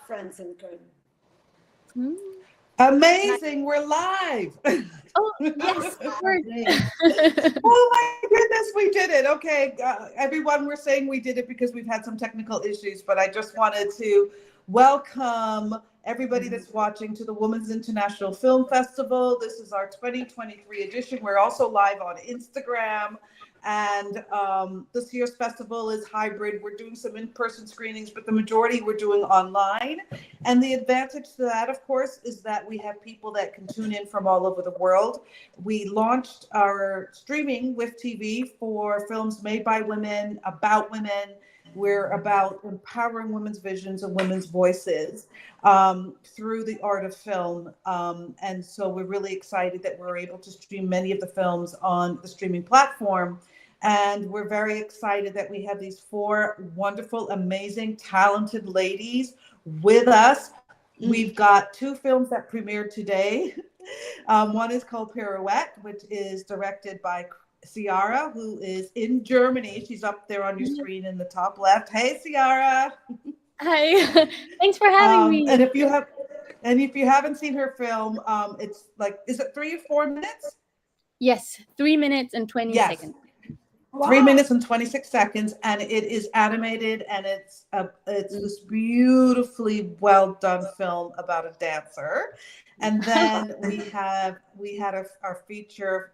friends in Köln. Mm. Amazing. We're live. Oh, yes, of course. Oh my goodness, we did it. Okay, everyone, we're saying we did it because we've had some technical issues, but I just wanted to welcome everybody that's watching to the Women's International Film Festival. This is our 2023 edition. We're also live on Instagram. And this year's festival is hybrid. We're doing some in-person screenings, but the majority we're doing online. And the advantage to that, of course, is that we have people that can tune in from all over the world. We launched our streaming with TV for films made by women, about women. We're about empowering women's visions and women's voices through the art of film. And so we're really excited that we're able to stream many of the films on the streaming platform. And we're very excited that we have these four wonderful, amazing, talented ladies with us. We've got two films that premiered today. One is called Pirouette, which is directed by Ciara, who is in Germany. She's up there on your screen in the top left. Hey, Ciara. Hi. Thanks for having me. And if you haven't seen her film, it's like, is it 3 or 4 minutes? Yes, 3 minutes and 20 seconds. Wow. 3 minutes and 26 seconds, and it is animated, and it's this beautifully well done film about a dancer. And then we had our feature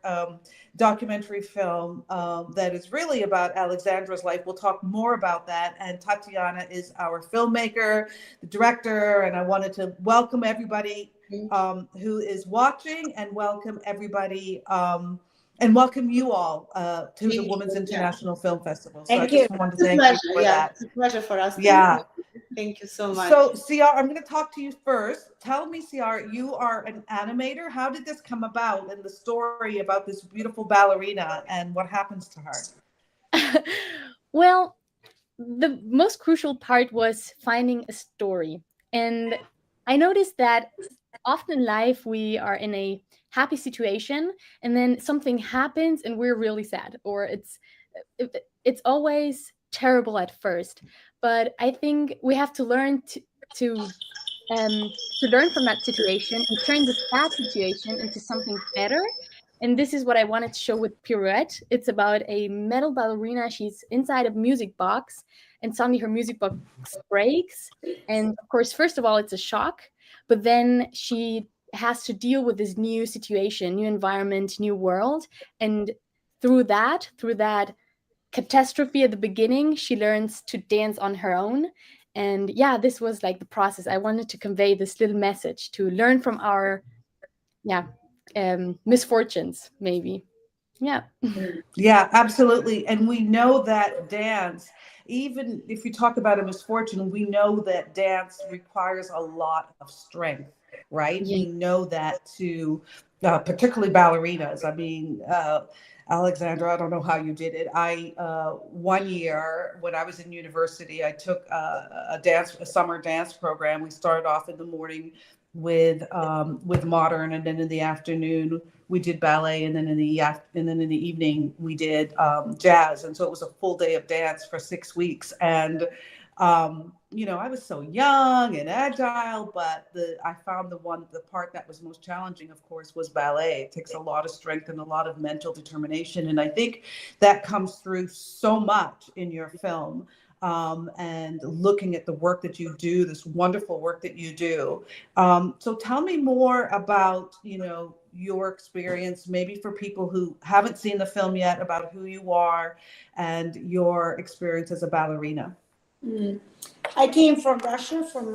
documentary film that is really about Alexandra's life. We'll talk more about that. And Tatiana is our filmmaker, the director, and I wanted to welcome everybody who is watching, and welcome everybody. And welcome you all to the Women's International Film Festival. So Thank I you. just wanted to thank you for that. It's a pleasure for us. Yeah. Thank you so much. So, Ciara, I'm going to talk to you first. Tell me, Ciara, you are an animator. How did this come about, and the story about this beautiful ballerina and what happens to her? Well, the most crucial part was finding a story. And I noticed that often in life we are in a happy situation, and then something happens and we're really sad, or it's always terrible at first. But I think we have to learn to learn from that situation and turn the sad situation into something better. And this is what I wanted to show with Pirouette. It's about a metal ballerina. She's inside a music box, and suddenly her music box breaks. And of course, first of all, it's a shock, but then she has to deal with this new situation, new environment, new world. And through that catastrophe at the beginning, she learns to dance on her own. And yeah, this was like the process. I wanted to convey this little message to learn from our misfortunes, maybe. Yeah, absolutely. And we know that dance, even if you talk about a misfortune, we know that dance requires a lot of strength, right? Yeah. We know that to particularly ballerinas. I mean, Alexandra, I don't know how you did it. One year when I was in university, I took a summer dance program. We started off in the morning with modern, and then in the afternoon we did ballet, and then in the evening we did jazz. And so it was a full day of dance for 6 weeks. And I was so young and agile, but I found the part that was most challenging, of course, was ballet. It takes a lot of strength and a lot of mental determination. And I think that comes through so much in your film. And looking at the work that you do, this wonderful work that you do. So tell me more about, your experience, maybe for people who haven't seen the film yet, about who you are and your experience as a ballerina. I came from Russia, from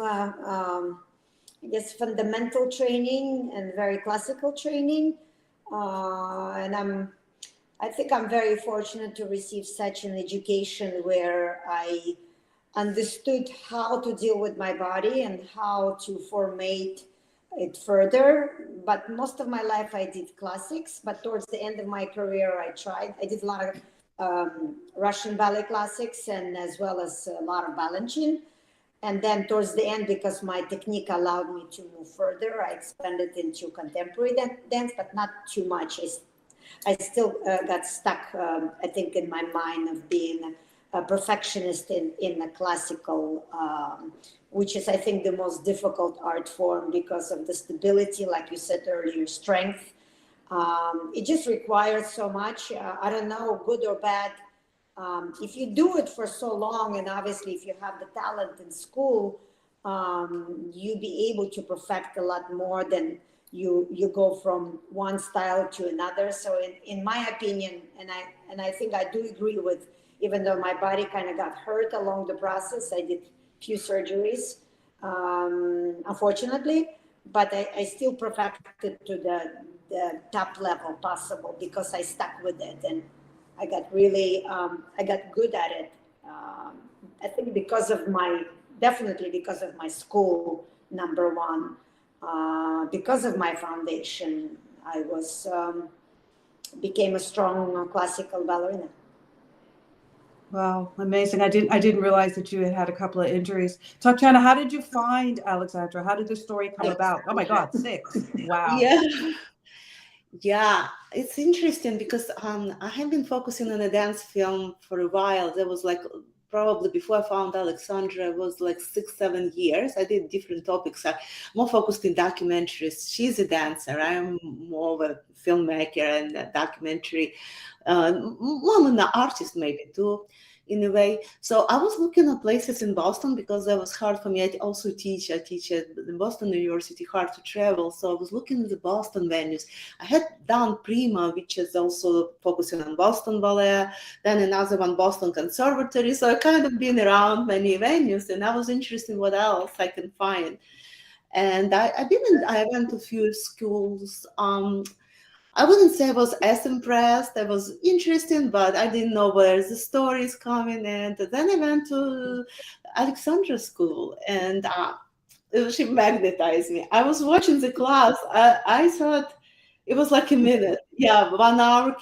fundamental training and very classical training, and I think I'm very fortunate to receive such an education where I understood how to deal with my body and how to formate it further. But most of my life I did classics, but towards the end of my career I did a lot of Russian ballet classics, and as well as a lot of Balanchine. And then towards the end, because my technique allowed me to move further, I expanded into contemporary dance, but not too much. I still got stuck, I think, in my mind of being a perfectionist in the classical, which is, I think, the most difficult art form because of the stability, like you said earlier, strength. It just requires so much. I don't know, good or bad. If you do it for so long, and obviously if you have the talent in school, you be able to perfect a lot more than you go from one style to another. So in my opinion, and I think I do agree with, even though my body kind of got hurt along the process, I did few surgeries, unfortunately, but I still perfected to the top level possible because I stuck with it, and I got really, I got good at it. I think definitely because of my school, number one, because of my foundation, I became a strong classical ballerina. Wow, amazing. I didn't realize that you had a couple of injuries. Tatiana, how did you find Alexandra? How did the story come about? Oh my God, 6. Wow. Yeah, it's interesting because I have been focusing on a dance film for a while. That was like probably before I found Alexandra, it was like 6-7 years. I did different topics. I'm more focused in documentaries. She's a dancer. I'm more of a filmmaker and a documentary, more an artist maybe too, in a way. So I was looking at places in Boston because that was hard for me. I also teach. I teach at the Boston University, hard to travel. So I was looking at the Boston venues. I had done Prima, which is also focusing on Boston Ballet, then another one, Boston Conservatory. So I kind of been around many venues, and I was interested in what else I can find. And I went to a few schools. I wouldn't say I was as impressed. I was interested, but I didn't know where the story is coming. And then I went to Alexandra School, and she magnetized me. I was watching the class. I thought it was like a minute. Yeah, 1 hour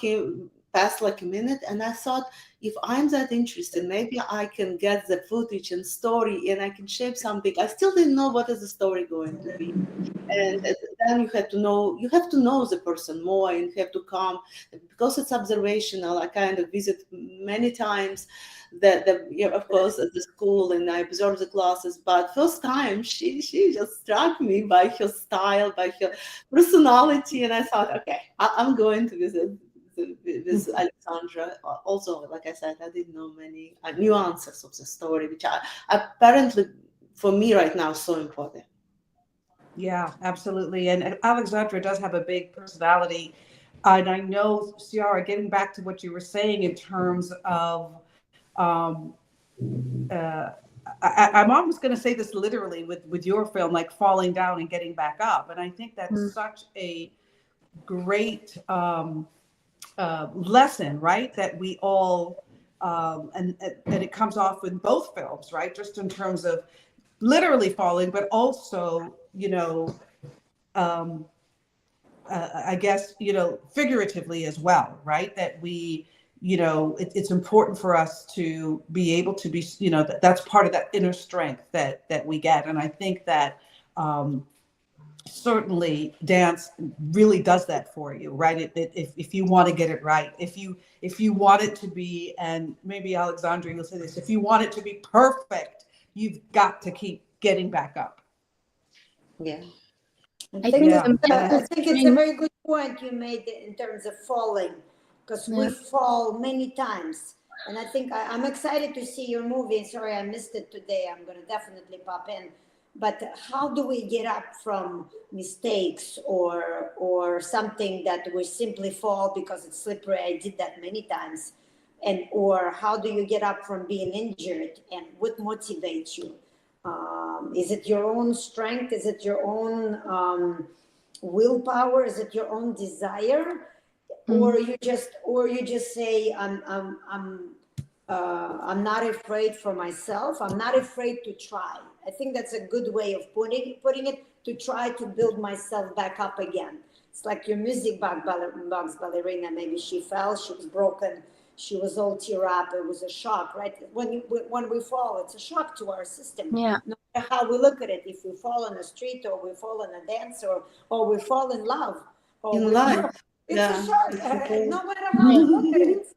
passed like a minute, and I thought, if I'm that interested, maybe I can get the footage and story, and I can shape something. I still didn't know what is the story going to be. And then you have to know the person more, and you have to come, because it's observational. I kind of visit many times of course, at the school, and I observe the classes. But first time, she just struck me by her style, by her personality, and I thought, okay, I'm going to visit with Alexandra. Also, like I said, I didn't know many nuances of the story, which are apparently for me right now so important. Yeah, absolutely. And Alexandra does have a big personality. And I know, Ciara, getting back to what you were saying in terms of, I'm almost going to say this literally with your film, like falling down and getting back up. And I think that's such a great lesson, right? That we all, and it comes off in both films, right? Just in terms of literally falling, but also, I guess, figuratively as well, right? That we, it's important for us to be able to be, that's part of that inner strength that we get. And I think that certainly dance really does that for you, right? If you want to get it right, if you want it to be, and maybe Alexandra, you'll say this, if you want it to be perfect, you've got to keep getting back up. Yeah. I think it's a very good point you made in terms of falling, because we fall many times. And I think I'm excited to see your movie. Sorry, I missed it today. I'm going to definitely pop in. But how do we get up from mistakes or something that we simply fall because it's slippery? I did that many times. Or how do you get up from being injured, and what motivates you? Is it your own strength? Is it your own willpower? Is it your own desire? Or you just say, I'm not afraid for myself. I'm not afraid to try. I think that's a good way of putting it, to try to build myself back up again. It's like your music box ballerina. Maybe she fell, she was broken, she was all tear up. It was a shock, right? When we fall, it's a shock to our system. Yeah. No matter how we look at it, if we fall on the street, or we fall in a dance, or we fall in love, or in life, it's a shock. No matter how we look at it,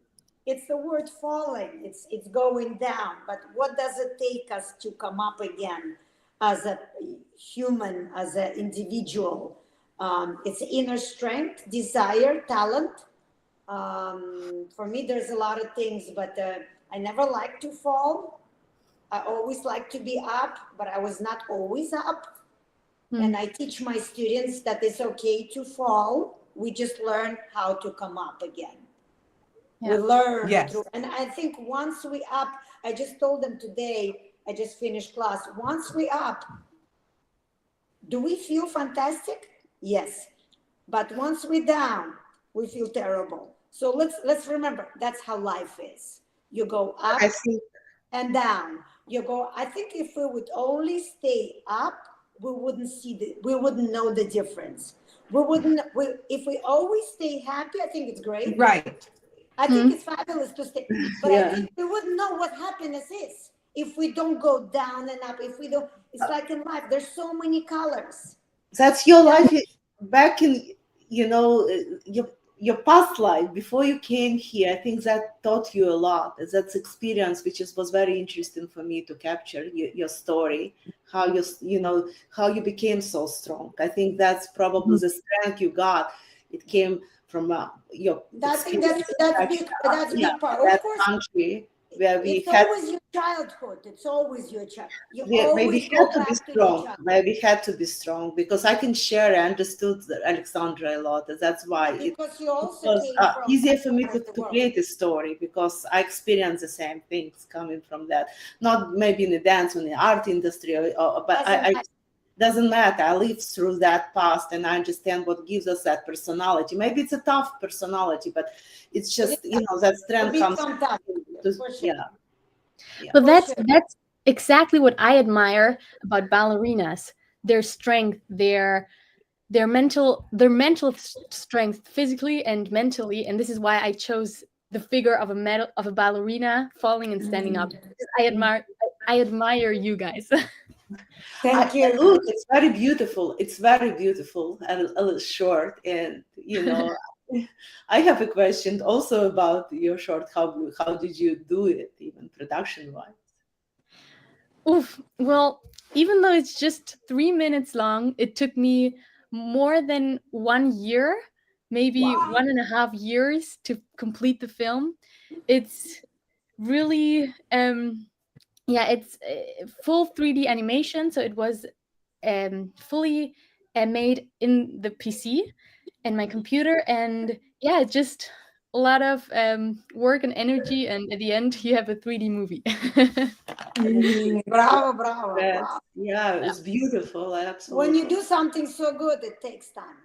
it's the word falling. It's going down. But what does it take us to come up again as a human, as an individual? It's inner strength, desire, talent. For me, there's a lot of things, but I never like to fall. I always like to be up, but I was not always up. And I teach my students that it's okay to fall. We just learn how to come up again. Yeah. We learn Yes. through, and I think once we up, I just told them today, I just finished class. Once we up, do we feel fantastic? Yes. But once we down, we feel terrible. So let's remember, that's how life is. You go up I think and down. You go, I think if we would only stay up, we wouldn't know the difference. If we always stay happy, I think it's great. Right. I think it's fabulous to stay, but Yeah. I think we wouldn't know what happiness is if we don't go down and up. If we don't, it's like in life, there's so many colors. that's your life back in, your past life before you came here. I think that taught you a lot. That's experience which was very interesting for me to capture your story, how how you became so strong. I think that's probably the strength you got. It came from your That's big yeah, part. that Of course, country where we it's had always your childhood. It's always your child. You where we always had go to be back to your strong, childhood. where we had to be strong, because I can share. I understood Alexandra a lot. That's why Because you also was came from easier for me part to of the world. create a story, because I experienced the same things coming from that. Not maybe in the dance or in the art industry, but doesn't matter. I lived through that past, and I understand what gives us that personality. Maybe it's a tough personality, but it's just that strength Be comes. fantastic, for sure. Yeah. But For that's exactly what I admire about ballerinas. Their strength, their mental strength, physically and mentally. And this is why I chose the figure of a ballerina falling and standing up. I admire you guys. Thank you. Look, it's very beautiful. It's very beautiful and a little short. And I have a question also about your short. How did you do it, even production-wise? Oof. Well, even though it's just 3 minutes long, it took me more than 1 year, maybe 1.5 years to complete the film. It's really, it's full 3D animation. So it was fully made in the PC and my computer. And yeah, it's just a lot of work and energy. And at the end, you have a 3D movie. Bravo. Yeah, it was beautiful. Absolutely. When you do something so good, it takes time.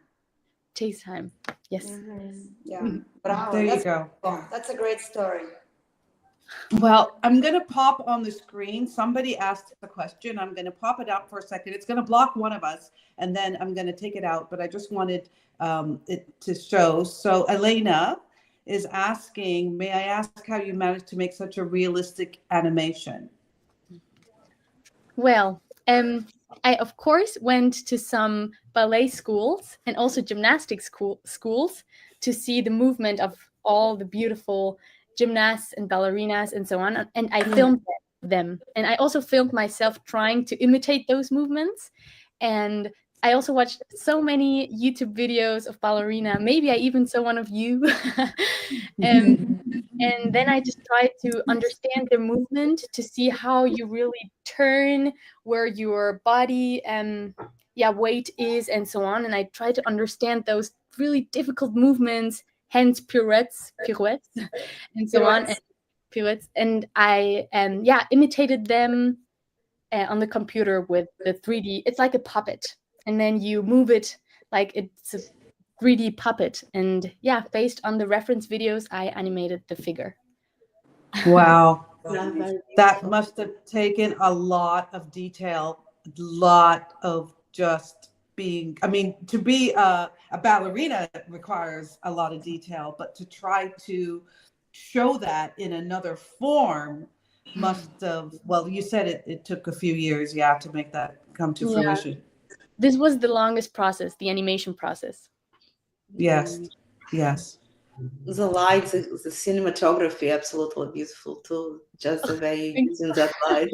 Takes time. Yes. Yeah. Bravo. There you go. That's a great story. Well, I'm going to pop on the screen. Somebody asked a question. I'm going to pop it out for a second. It's going to block one of us, and then I'm going to take it out. But I just wanted it to show. So Elena is asking, may I ask how you managed to make such a realistic animation? Well, I of course went to some ballet schools and also gymnastics schools to see the movement of all the beautiful gymnasts and ballerinas and so on. And I filmed them. And I also filmed myself trying to imitate those movements. And I also watched so many YouTube videos of ballerina. Maybe I even saw one of you. And then I just tried to understand the movement to see how you really turn, where your body weight is, and so on. And I tried to understand those really difficult movements, hence pirouettes, and so on. And pirouettes. And I imitated them on the computer with the 3D. It's like a puppet. And then you move it like it's a 3D puppet. And yeah, based on the reference videos, I animated the figure. Wow. That must have taken a lot of detail, a lot of just being, to be a ballerina requires a lot of detail, but to try to show that in another form must have, well, you said it took a few years, to make that come to fruition. This was the longest process, the animation process. Yes. The lights, the cinematography, absolutely beautiful too. Just the way you're using that light.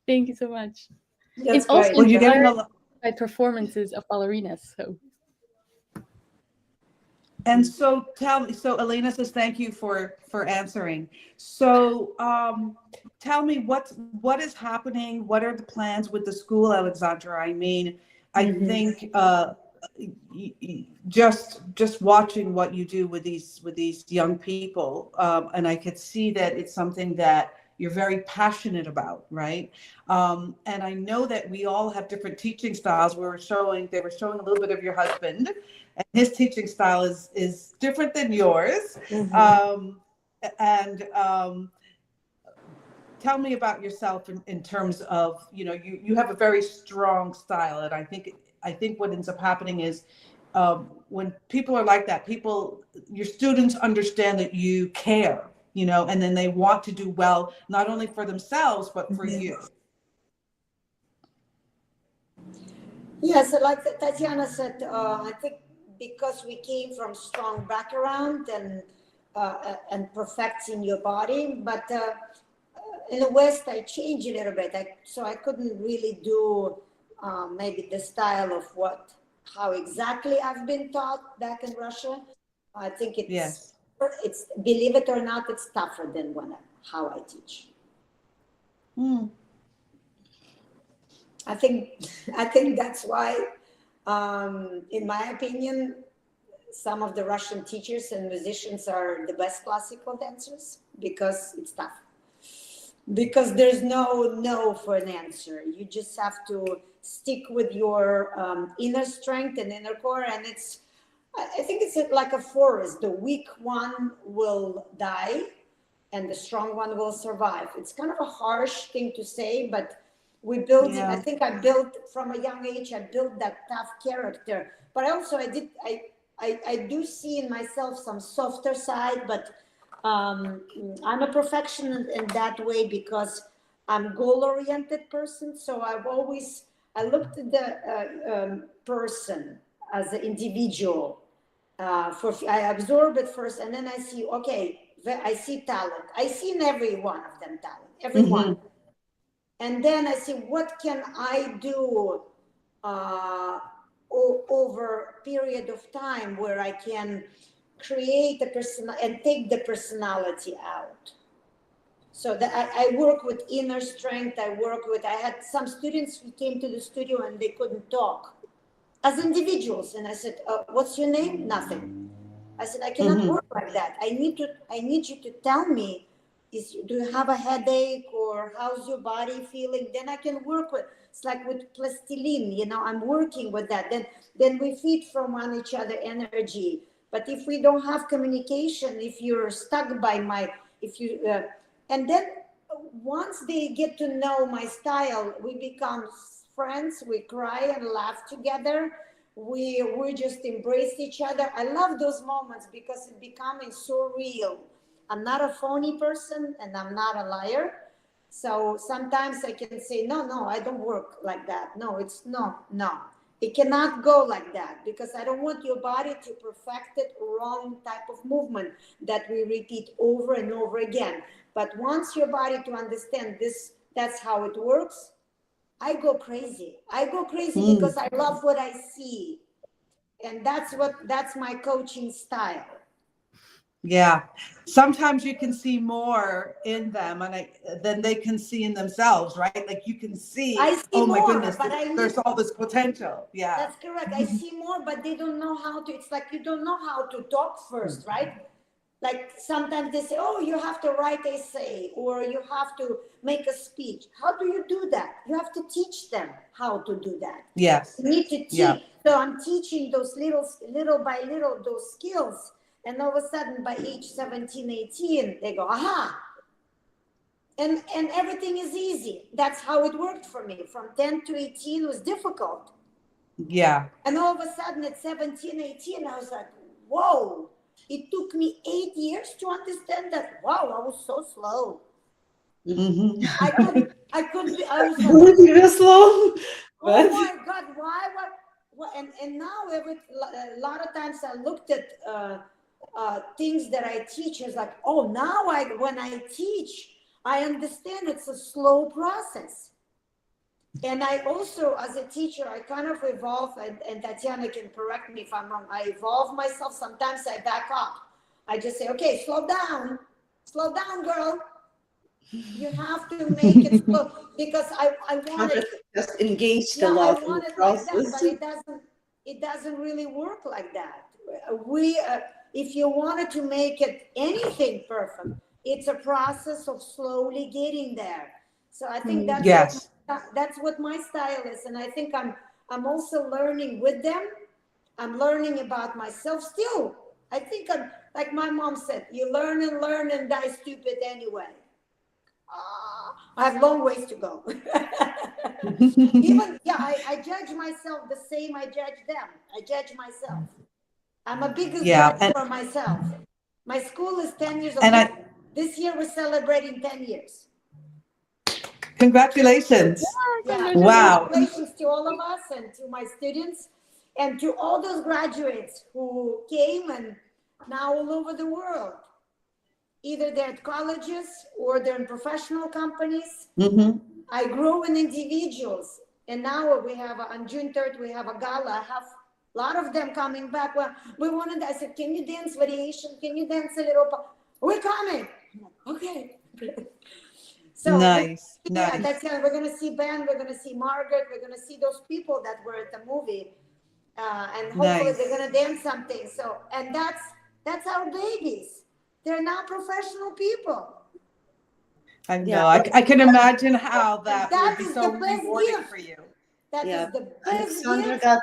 Thank you so much. That's It's also great. Well, you're getting a inspired lot. by performances of ballerinas. So And so tell me, so Elena says, thank you for answering. So tell me what is happening? What are the plans with the school, Alexandra? I mean, I think just watching what you do with these young people, and I could see that it's something that you're very passionate about, right? And I know that we all have different teaching styles. They were showing a little bit of your husband, and his teaching style is different than yours. Tell me about yourself in terms of, you have a very strong style, and I think what ends up happening is when people are like that, your students understand that you care, and then they want to do well, not only for themselves, but for you. Yes, like Tatiana said, I think because we came from strong background and perfecting your body, but in the West, I changed a little bit. So I couldn't really do maybe the style of how exactly I've been taught back in Russia. I think it's believe it or not, it's tougher than how I teach. I think that's why, in my opinion, some of the Russian teachers and musicians are the best classical dancers, because it's tough. Because there's no for an answer. You just have to stick with your inner strength and inner core. And I think it's like a forest. The weak one will die and the strong one will survive. It's kind of a harsh thing to say, but we build it. I think I built from a young age, I built that tough character. But also I do see in myself some softer side, but I'm a perfectionist in that way because I'm goal-oriented person. So I looked at the person as an individual. I absorb it first, and then I see, okay, I see talent. I see in every one of them talent, everyone. And then I see, what can I do over a period of time where I can create a person and take the personality out. So that I work with inner strength. I had some students who came to the studio and they couldn't talk as individuals. And I said, what's your name? Nothing. I said, I cannot work like that. I need you to tell me, do you have a headache or how's your body feeling? Then I can work with, it's like with plastilin, I'm working with that. Then we feed from each other energy. But if we don't have communication, if you're stuck by and then once they get to know my style, we become friends, we cry and laugh together. We just embrace each other. I love those moments because it's becoming so real. I'm not a phony person and I'm not a liar. So sometimes I can say, no, I don't work like that. No. It cannot go like that because I don't want your body to perfect it wrong type of movement that we repeat over and over again. But once your body to understand this, that's how it works, I go crazy. Because I love what I see. And that's my coaching style. Yeah. Sometimes you can see more in them than they can see in themselves, right? Like you can see, oh my goodness, there's all this potential. Yeah. That's correct. I see more, but they don't know how to. It's like you don't know how to talk first, right? Like sometimes they say, oh, you have to write an essay or you have to make a speech. How do you do that? You have to teach them how to do that. Yes. You need to teach. Yeah. So I'm teaching those little by little, those skills. And all of a sudden, by age 17, 18, they go, aha. And everything is easy. That's how it worked for me. From 10 to 18 was difficult. Yeah. And all of a sudden, at 17, 18, I was like, whoa. It took me 8 years to understand that. Wow, I was so slow. Mm-hmm. I was like, you're slow. Oh my God, why? And now a lot of times I looked at things that I teach is like, oh, now when I teach, I understand it's a slow process. And I also, as a teacher, I kind of evolve, and Tatiana can correct me if I'm wrong. I evolve myself. Sometimes I back up. I just say, okay, slow down, girl. You have to make it slow, because I want it. Just engaged Yeah, a lot I in want the it like process. that, but it doesn't really work like that. If you wanted to make it anything perfect, it's a process of slowly getting there. So I think Yes. that's what my style is, and I think I'm also learning with them. I'm learning about myself still. I think I'm like my mom said, you learn and die stupid anyway. I have long ways to go. Even, yeah, I judge myself the same I judge them. I judge myself. I'm a biggest judge for myself. My school is 10 years old. And This year we're celebrating 10 years. Congratulations. Yeah, Wow. congratulations to all of us and to my students and to all those graduates who came and now all over the world. Either they're at colleges or they're in professional companies. Mm-hmm. I grow in individuals, and now we have on June 3rd we have a gala. I have a lot of them coming back. Well, we wanted. I said, "Can you dance variation? Can you dance a little?" We're coming. Okay. So Nice. yeah, Nice. that's it. We're gonna see Ben. We're gonna see Margaret. We're gonna see those people that were at the movie, and hopefully they're gonna dance something. So, and that's our babies. They're now professional people. I know. I can imagine how that would be is so the best rewarding gift. for you. That is the best Alexandra gift. got,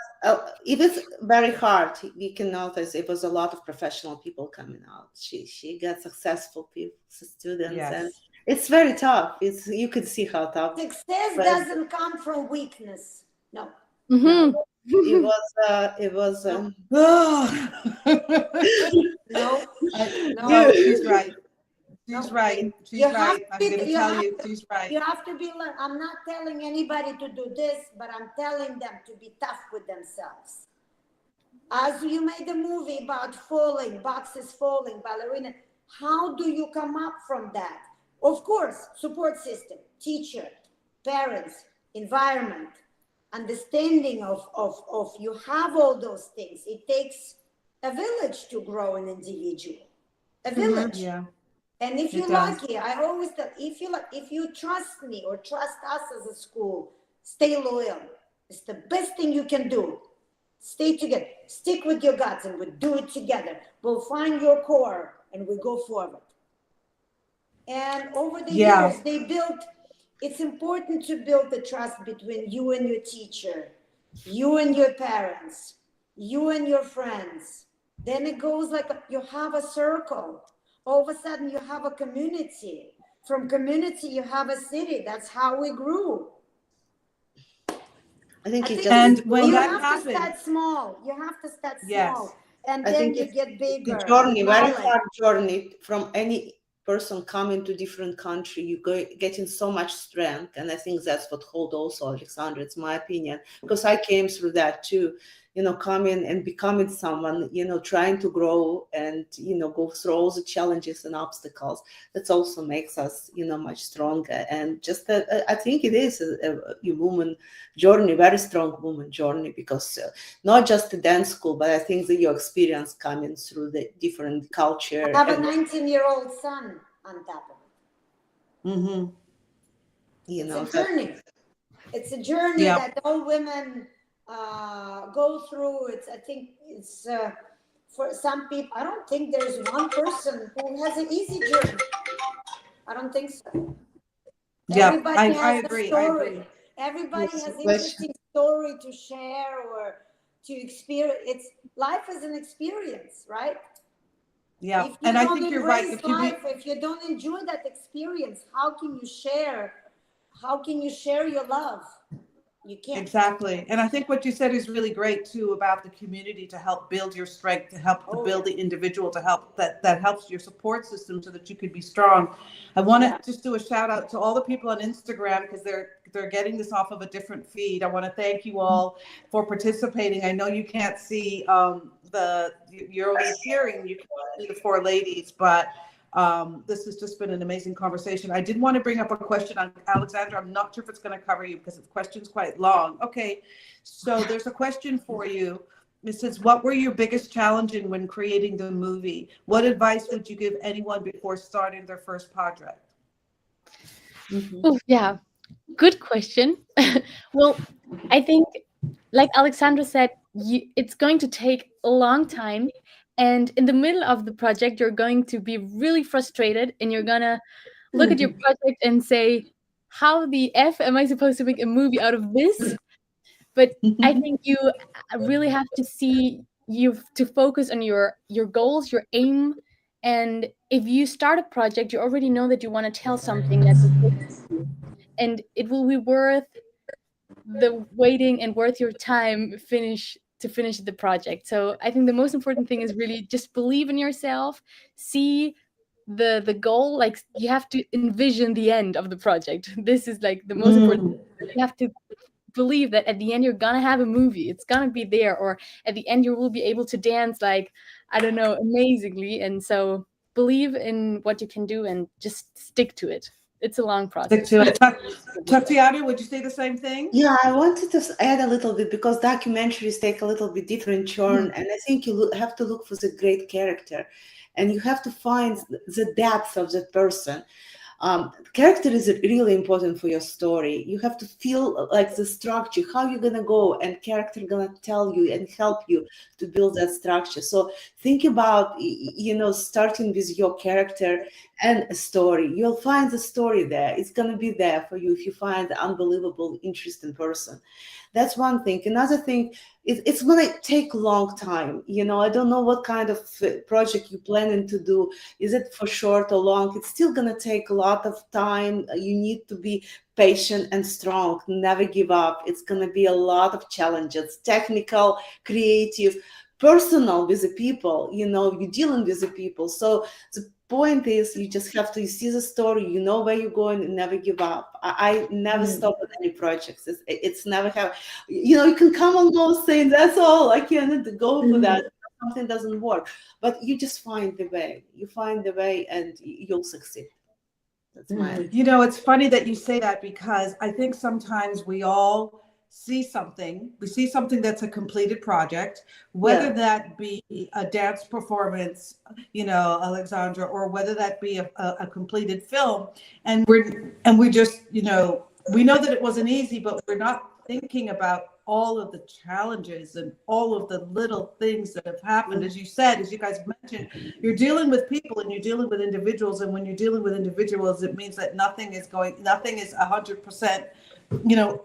it was very hard. We can notice it was a lot of professional people coming out. She got successful people, students, and Yes. it's very tough. You can see how tough. Success doesn't come from weakness. No. Mhm. It was. No. No, she's right. She's No. right. She's You have right. to I'm be- going to you tell have you, she's right. You have to be. I'm not telling anybody to do this, but I'm telling them to be tough with themselves. As you made a movie about falling, boxes falling, ballerina, how do you come up from that? Of course, support system, teacher, parents, environment, understanding of you have all those things. It takes a village to grow an individual, a village. Yeah. And if It you're does. lucky, I always tell, if you trust me or trust us as a school, stay loyal. It's the best thing you can do. Stay together. Stick with your guts, and we'll do it together. We'll find your core and we go forward. And over the years, it's important to build the trust between you and your teacher, you and your parents, you and your friends. Then it goes like you have a circle. All of a sudden you have a community. From community, you have a city. That's how we grew. I think it just. And when you that have happens, to start small. You have to start Yes. small. And I then think you it's get bigger. the journey, very Knowledge. hard journey from any person coming to different country. You getting so much strength, and I think that's what hold also Alexandra. It's my opinion, because I came through that too. Coming and becoming someone, trying to grow and, go through all the challenges and obstacles. That also makes us, much stronger. And just, I think it is a woman journey, very strong woman journey, because not just the dance school, but I think that your experience coming through the different culture. I have a 19-year-old son on top of it. Mm-hmm. It's a journey. It's a journey that all women go through. I think it's for some people. I don't think there's one person who has an easy journey. I don't think so. Yeah, Everybody has I agree. a story. I agree. Everybody has an interesting story to share or to experience. Life is an experience, right? Yeah, If and I think you're right. If you don't enjoy that experience, how can you share? How can you share your love? You can't. Exactly. And I think what you said is really great too about the community to help build your strength, to help to build the individual, to help that helps your support system so that you could be strong. I want to just do a shout out to all the people on Instagram because they're getting this off of a different feed. I want to thank you all for participating. I know you can't see you're only hearing, you can't see the four ladies, but this has just been an amazing conversation. I did want to bring up a question on Alexandra. I'm not sure if it's going to cover you because the question's quite long. Okay, so there's a question for you. It says, what were your biggest challenges when creating the movie? What advice would you give anyone before starting their first project? Oh, yeah, good question. Well, I think, like Alexandra said, it's going to take a long time. And in the middle of the project, you're going to be really frustrated and you're going to look at your project and say, how the F am I supposed to make a movie out of this? But I think you really have to focus on your goals, your aim. And if you start a project, you already know that you want to tell something that's important to you. And it will be worth the waiting and worth your time to finish the project. So I think the most important thing is really just believe in yourself, see the goal, like you have to envision the end of the project. This is like the most important. You have to believe that at the end you're gonna have a movie. It's gonna be there, or at the end you will be able to dance like, I don't know, amazingly. And so believe in what you can do and just stick to it. It's a long process. Stick to it. Tatiana, would you say the same thing? Yeah, I wanted to add a little bit because documentaries take a little bit different turn, and I think you have to look for the great character, and you have to find the depth of that person. Character is really important for your story. You have to feel like the structure, how you're gonna go, and character gonna tell you and help you to build that structure. So think about, starting with your character and a story. You'll find the story there. It's gonna be there for you if you find an unbelievable, interesting person. That's one thing. Another thing, it's going to take a long time. I don't know what kind of project you're planning to do. Is it for short or long? It's still going to take a lot of time. You need to be patient and strong. Never give up. It's going to be a lot of challenges, technical, creative, personal with the people. You're dealing with the people. So the point is, you just have to see the story, where you're going, and never give up. I never stop at any projects. It's never have, you can come and go saying that's all, I can't go for that. Something doesn't work, but you just find the way. You find the way and you'll succeed. That's my. It's funny that you say that because I think sometimes we all see something that's a completed project, whether that be a dance performance, Alexandra, or whether that be a completed film, and we just, we know that it wasn't easy, but we're not thinking about all of the challenges and all of the little things that have happened. As you said, as you guys mentioned, you're dealing with people and you're dealing with individuals, and when you're dealing with individuals, it means that nothing is 100%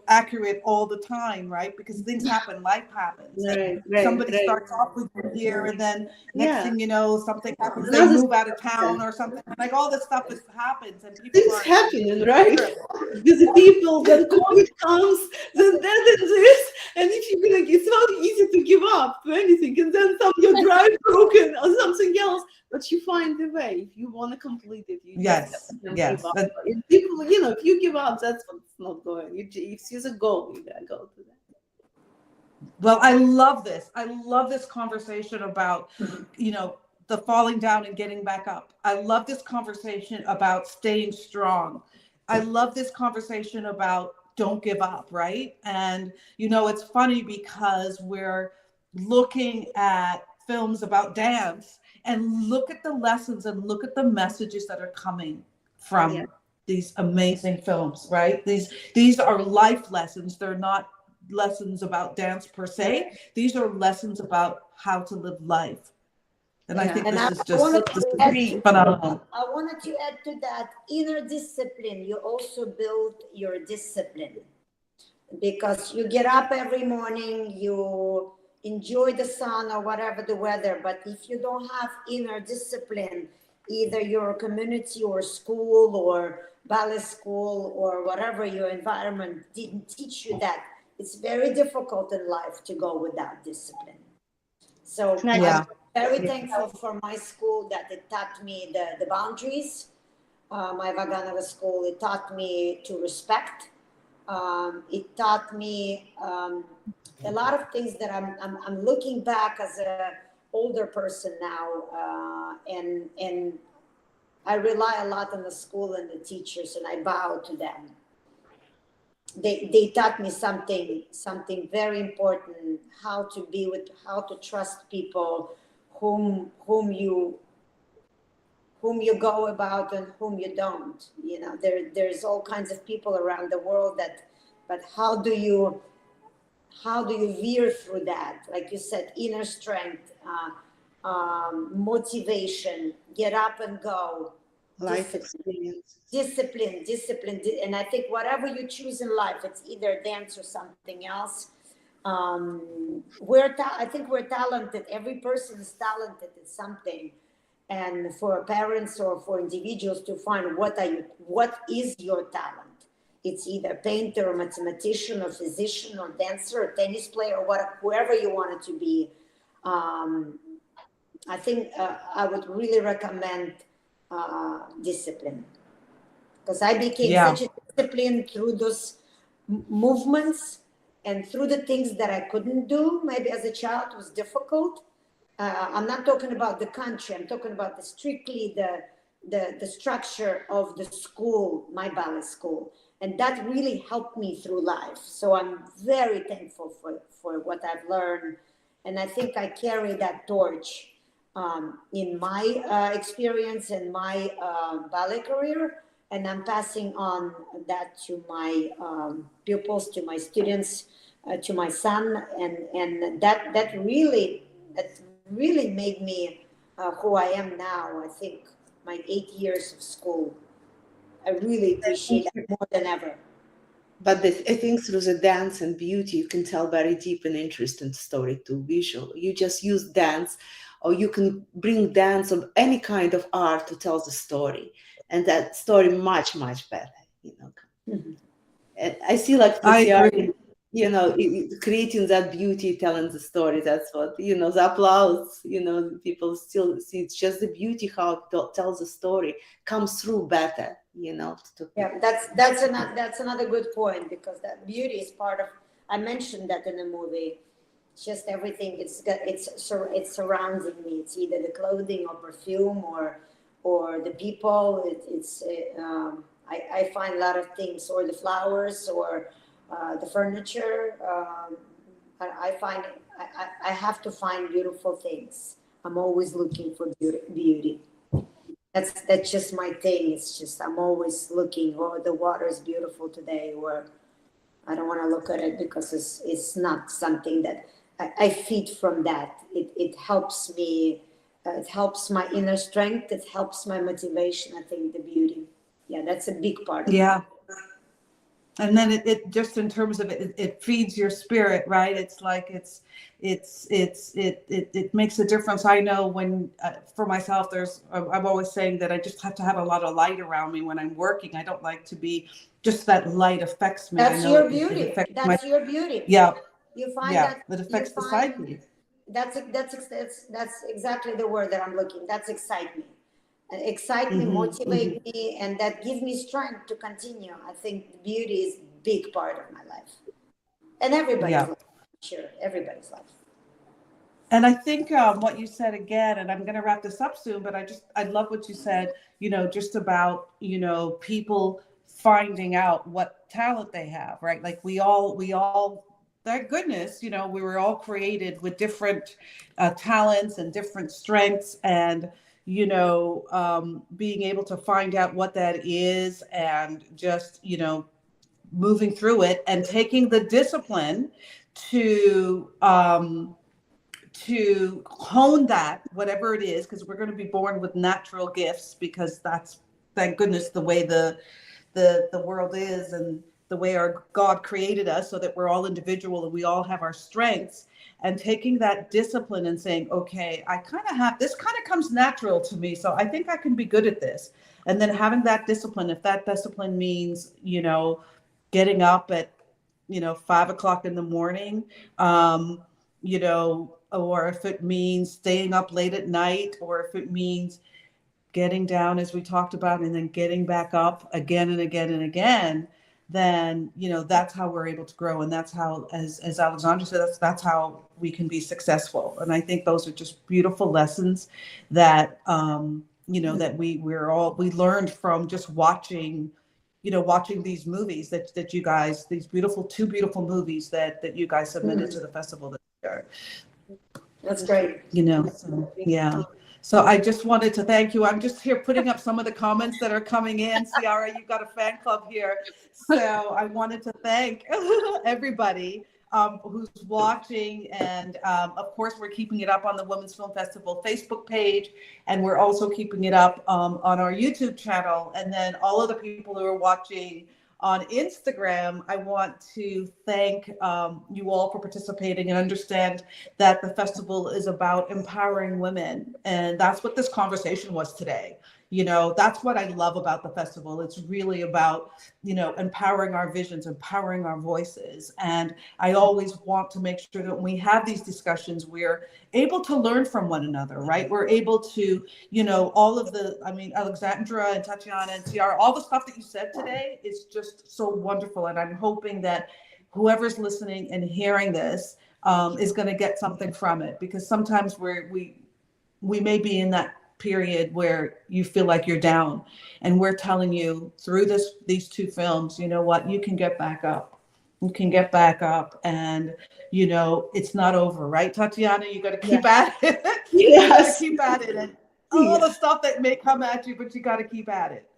accurate all the time, right? Because things happen, life happens. Right, somebody starts off with you here, and then next thing you know, something happens. They move out of town or something. Like all this stuff happens, and people things happening, right? With the people, then COVID comes, then that and this, and if you're gonna, it's not easy to give up to anything, and then your drive broken or something else. But you find the way. If you want to complete it, you yes. Give up. If people, if you give up, that's what's not going. If you see the goal, you gotta go to that. Well, I love this. I love this conversation about, the falling down and getting back up. I love this conversation about staying strong. I love this conversation about don't give up, right? And, it's funny because we're looking at films about dance, and look at the lessons and look at the messages that are coming from these amazing films, right? These are life lessons. They're not lessons about dance per se. These are lessons about how to live life. And I think this is just phenomenal. I wanted to add to that inner discipline. You also build your discipline because you get up every morning, you enjoy the sun or whatever the weather, but if you don't have inner discipline, either your community or school or ballet school or whatever your environment didn't teach you that, it's very difficult in life to go without discipline. So Yeah. I'm very thankful for my school that it taught me the boundaries. My Vaganova school, it taught me to respect. It taught me a lot of things that I'm looking back as a older person now, and I rely a lot on the school and the teachers, and I bow to them. They taught me something very important: how to be with, how to trust people, whom you go about and whom you don't. You know, there's all kinds of people around the world but how do you veer through that? Like you said, inner strength, motivation, get up and go. Life experience. Discipline. And I think whatever you choose in life, it's either dance or something else. I think we're talented. Every person is talented at something. And for parents or for individuals to find what is your talent. It's either painter or mathematician or physician or dancer or tennis player or whoever you want it to be. I think I would really recommend discipline, because I became such a discipline through those movements and through the things that I couldn't do. Maybe as a child it was difficult. I'm not talking about the country. I'm talking about strictly the structure of the school, my ballet school. And that really helped me through life. So I'm very thankful for what I've learned. And I think I carry that torch in my experience and my ballet career. And I'm passing on that to my pupils, to my students, to my son. And that really made me who I am now. I think my 8 years of school, I really appreciate it more than ever. But I think through the dance and beauty, you can tell very deep and interesting story to visual. You just use dance, or you can bring dance of any kind of art to tell the story, and that story much better. You know, and I see like I agree. You know, creating that beauty, telling the story. That's what, you know, the applause, you know, people still see it's just the beauty, how it tells the story comes through better, you know. Yeah, that's another good point, because that beauty is part of, I mentioned that in the movie. It's just everything, it surrounding me. It's either the clothing or perfume or the people. I find a lot of things, or the flowers, or the furniture. I find I have to find beautiful things. I'm always looking for beauty. That's just my thing. It's just I'm always looking. Oh, the water is beautiful today, or I don't want to look at it because it's not something that I feed from that. It helps me. It helps my inner strength. It helps my motivation. I think the beauty. Yeah, that's a big part of it. And then it just in terms of it feeds your spirit, right? It's like it makes a difference. I know when for myself, I'm always saying that I just have to have a lot of light around me when I'm working. I don't like to be just that light affects me. That's your beauty. That's your beauty. Yeah. You find that affects the psyche. That's exactly the word that I'm looking. That's excite me. Excite me, motivate me, and that gives me strength to continue. I think beauty is a big part of my life, and everybody's life. Sure, everybody's life. And I think what you said again, and I'm going to wrap this up soon, but I love what you said, you know, just about, you know, people finding out what talent they have, right? Like we all, thank goodness, you know, we were all created with different talents and different strengths, and you know, being able to find out what that is and just, you know, moving through it and taking the discipline to hone that, whatever it is, because we're going to be born with natural gifts, because that's, thank goodness, the way the world is and the way our God created us, so that we're all individual and we all have our strengths. And taking that discipline and saying, okay, I kind of have, this kind of comes natural to me, so I think I can be good at this. And then having that discipline, if that discipline means, you know, getting up at 5 o'clock in the morning, or if it means staying up late at night, or if it means getting down, as we talked about, and then getting back up again and again and again, then, that's how we're able to grow. And that's how, as Alexandra said, that's how we can be successful. And I think those are just beautiful lessons that, that we learned from just watching these movies that you guys, these two beautiful movies that you guys submitted to the festival this year. That's great. So, yeah. So I just wanted to thank you. I'm just here putting up some of the comments that are coming in. Ciara, you've got a fan club here. So I wanted to thank everybody who's watching. And of course, we're keeping it up on the Women's Film Festival Facebook page. And we're also keeping it up on our YouTube channel. And then all of the people who are watching on Instagram, I want to thank you all for participating and understand that the festival is about empowering women. And that's what this conversation was today. That's what I love about the festival. It's really about, empowering our visions, empowering our voices. And I always want to make sure that when we have these discussions, we're able to learn from one another, right? We're able to, Alexandra and Tatiana and Ciara, all the stuff that you said today is just so wonderful. And I'm hoping that whoever's listening and hearing this is going to get something from it, because sometimes we may be in that period where you feel like you're down, and we're telling you through these two films, you know what, you can get back up. You can get back up, and it's not over, right, Tatiana? You got to keep at it. You got to keep at it, and all the stuff that may come at you, but you got to keep at it.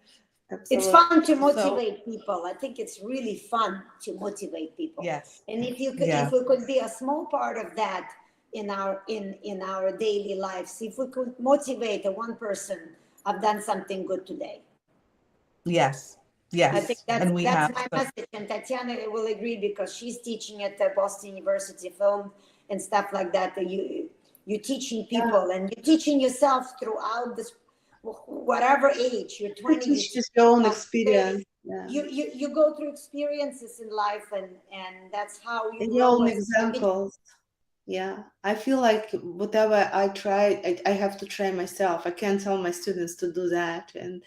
Absolutely. It's fun to motivate people. I think it's really fun to motivate people. Yes. And if we could be a small part of that in our daily lives, if we could motivate one person, I've done something good today. Yes. Yes. I think that's and my message. And Tatiana will agree, because she's teaching at the Boston University Film and stuff like that. You're teaching people, and you're teaching yourself throughout this, whatever age you're 20. You teach your own experience. Yeah. You go through experiences in life, and that's how you and your own examples. Yeah, I feel like whatever I try, I have to try myself. I can't tell my students to do that. And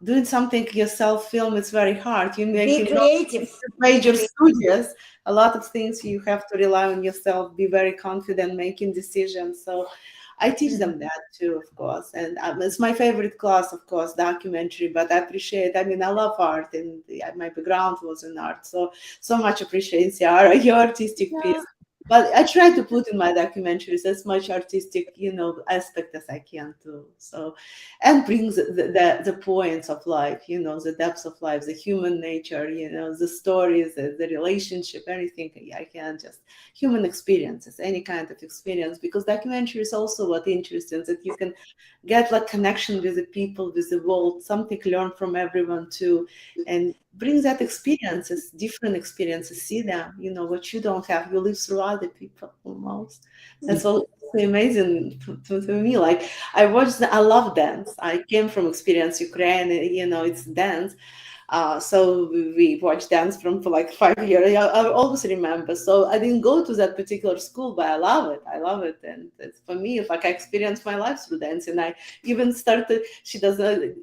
doing something yourself, film, it's very hard. You make creative. Major studios, a lot of things you have to rely on yourself, be very confident making decisions. So I teach them that too, of course. And it's my favorite class, of course, documentary, but I appreciate, I love art, and my background was in art. So much appreciate, Ciara, your artistic piece. But I try to put in my documentaries as much artistic, aspect as I can too. So, and brings the points of life, the depths of life, the human nature, the stories, the relationship, anything I can, just human experiences, any kind of experience, because documentary is also what interesting, that you can get like connection with the people, with the world, something learn from everyone too, and bring that experiences, different experiences, see them, what you don't have, you live through other people almost. That's also amazing to me. Like I love dance. I came from experience Ukraine, it's dance. So we watched dance for like 5 years. I always remember. So I didn't go to that particular school, but I love it. And it's, for me, it's like I experienced my life through dance. And I even started, she doesn't,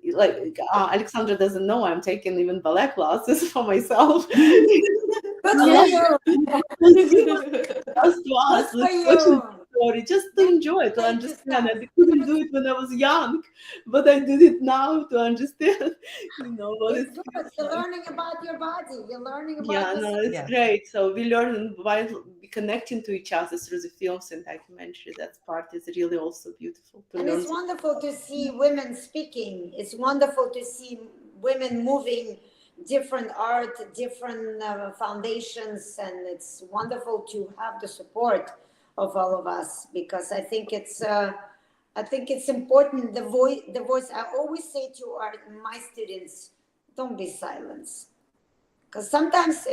Alexandra doesn't know I'm taking even ballet classes for myself. Just to enjoy, to understand. I couldn't do it when I was young, but I did it now to understand. What it's good. You're learning about your body. You're learning about. It's great. So we learn while connecting to each other through the films and documentaries. That part is really also beautiful. And it's wonderful to see women speaking. It's wonderful to see women moving different art, different foundations, and it's wonderful to have the support of all of us, because I think it's important. The voice. I always say to my students, don't be silenced, because sometimes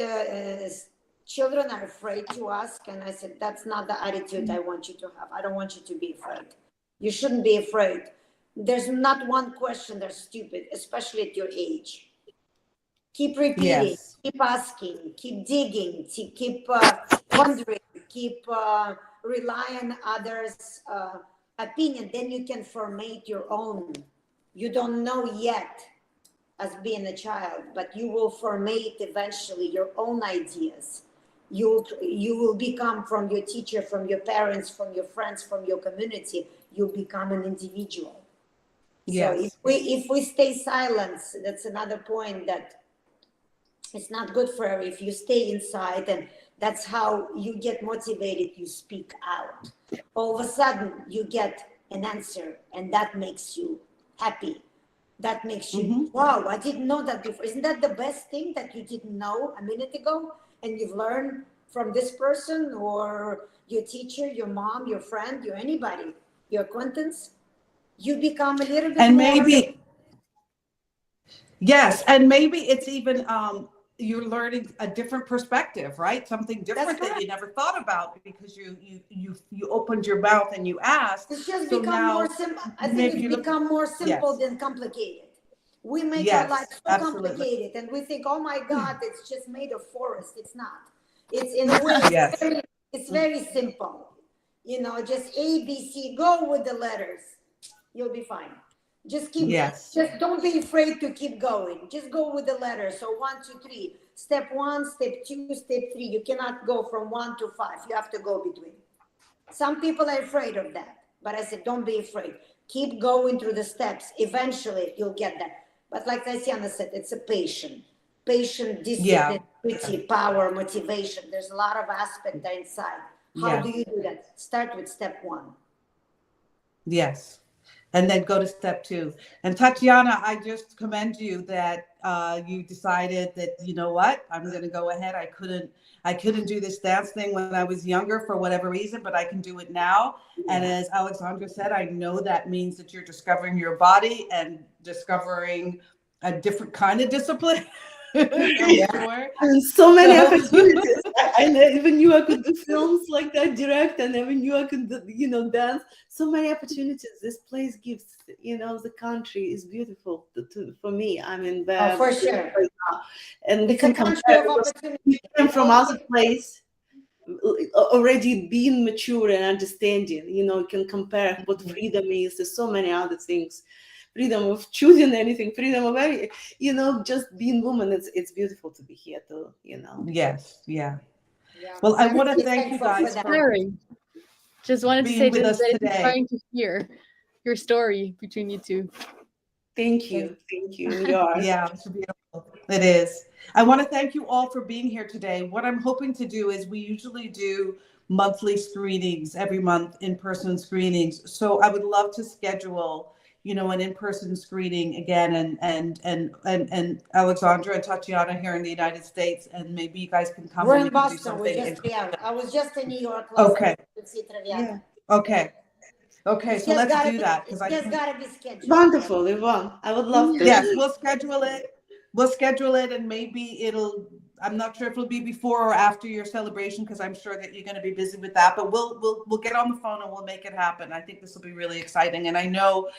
children are afraid to ask, and I said that's not the attitude I want you to have. I don't want you to be afraid. You shouldn't be afraid. There's not one question that's stupid, especially at your age. Keep repeating, Yes. keep asking, keep digging, keep wondering, keep rely on others' opinion. Then you can formate your own. You don't know yet as being a child, but you will formate eventually your own ideas. You will become, from your teacher, from your parents, from your friends, from your community, you become an individual. Yes. So if we stay silent, that's another point, that it's not good for her. If you stay inside, and that's how you get motivated, you speak out. All of a sudden you get an answer, and that makes you happy. That makes you, wow, I didn't know that before. Isn't that the best thing, that you didn't know a minute ago, and you've learned from this person, or your teacher, your mom, your friend, your anybody, your acquaintance? You become a little bit And more. maybe, yes, and maybe it's even you're learning a different perspective, right? Something different that you never thought about, because you opened your mouth and you asked. It's just So become now more simple. I think it's become more simple than complicated. We make our life so complicated, and we think, oh my God, it's just made of forest. It's not. It's, in a way, it's very simple. You know, just A, B, C, go with the letters. You'll be fine. Just keep, just don't be afraid to keep going. Just go with the letters. So 1, 2, 3. Step 1, step 2, step 3. You cannot go from 1 to 5. You have to go between. Some people are afraid of that. But I said, don't be afraid. Keep going through the steps. Eventually, you'll get that. But like Tatiana said, it's a patient, discipline, power, motivation. There's a lot of aspects inside. How do you do that? Start with step 1. Yes. And then go to step 2. And Tatiana, I just commend you that you decided that, you know what, I'm going to go ahead. I couldn't do this dance thing when I was younger for whatever reason, but I can do it now. And as Alexandra said, I know that means that you're discovering your body and discovering a different kind of discipline. Sure. And so many opportunities. I never knew I could do films like that, direct. I never knew I could, dance. So many opportunities this place gives. The country is beautiful for me. I mean, for sure. Right now. And we It's a can country of compare. opportunity. We came from other place, already being mature and understanding. You can compare what freedom is. There's so many other things. Freedom of choosing anything, freedom of any, just being woman. It's beautiful to be here too, Yes, yeah. Well, I want to thank you guys for just wanted to being say with us that today. it's trying to hear your story between you two. Thank you. Yours. Yeah, it's beautiful. It is. I want to thank you all for being here today. What I'm hoping to do is, we usually do monthly screenings, every month, in-person screenings. So I would love to schedule an in-person screening again, and Alexandra and Tatiana here in the United States, and maybe you guys can come. We're and in Boston. I was just in New York. Okay. Yeah. Okay. So let's do that, because I just gotta be scheduled. Wonderful, Yvonne. I would love to. Yes, we'll schedule it, and maybe I'm not sure if it'll be before or after your celebration, because I'm sure that you're going to be busy with that, but we'll get on the phone and we'll make it happen. I think this will be really exciting. And I know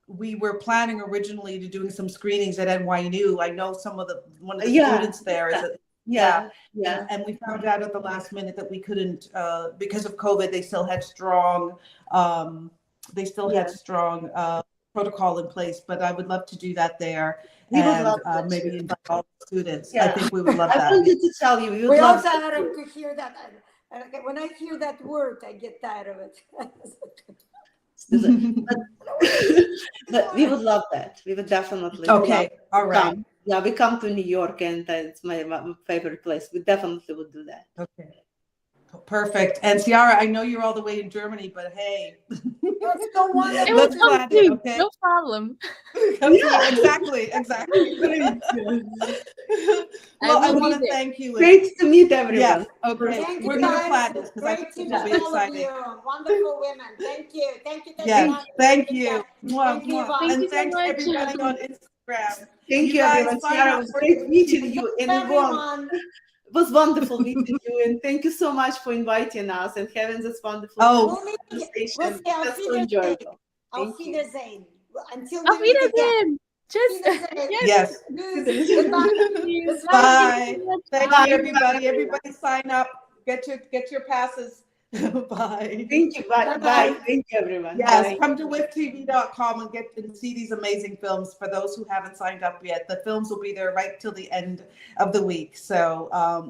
we were planning originally to doing some screenings at NYU. I know one of the students there is and we found out at the last minute that we couldn't, because of COVID. They still had strong protocol in place, but I would love to do that there. We would love that maybe too. invite all the students. I think we would love that. I wanted to tell you, we would We're love also tired to hear that. When I hear that word, I get tired of it. but we would love that. We would definitely. Okay. All right. Come. Yeah, we come to New York, and it's my favorite place. We definitely would do that. Okay. Perfect. And Ciara, I know you're all the way in Germany, but hey, Let's go one. It Let's was come plan it, too. okay? No problem. Exactly. Well, I want to thank you. Great to meet everyone. Yes. Okay. Thank We're you, going to guys. plan this, because I Great think to it'll be meet all of exciting. you. Wonderful women. Thank you. Yes. Thank you. Thank you, Yvonne. Thank you And so thanks much. everybody on Instagram. Thank you, guys everyone. find Ciara, out it was where- great meeting you. And Everyone. it was wonderful meeting you. And thank you so much for inviting us and having this wonderful conversation. We'll see. That's so enjoyable. Auf Wiedersehen. Until Auf we meet again. Wiedersehen. Just Yes. Goodbye. Bye. Thank Bye. you, everybody. Everybody sign up. Get your passes. Bye. Thank you. Bye. Bye-bye. Bye. Thank you, everyone. Yes, Bye. come to whiftv.com and get and see these amazing films. For those who haven't signed up yet, the films will be there right till the end of the week. So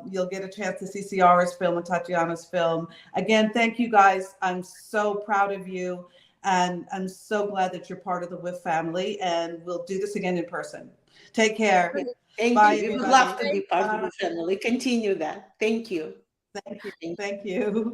you'll get a chance to see Ciara's film and Tatiana's film. Again, thank you guys. I'm so proud of you. And I'm so glad that you're part of the WIF family. And we'll do this again in person. Take care. Thank Bye, you. We would everybody. love to be part of the family. Continue that. Thank you. Thank you. Thank you.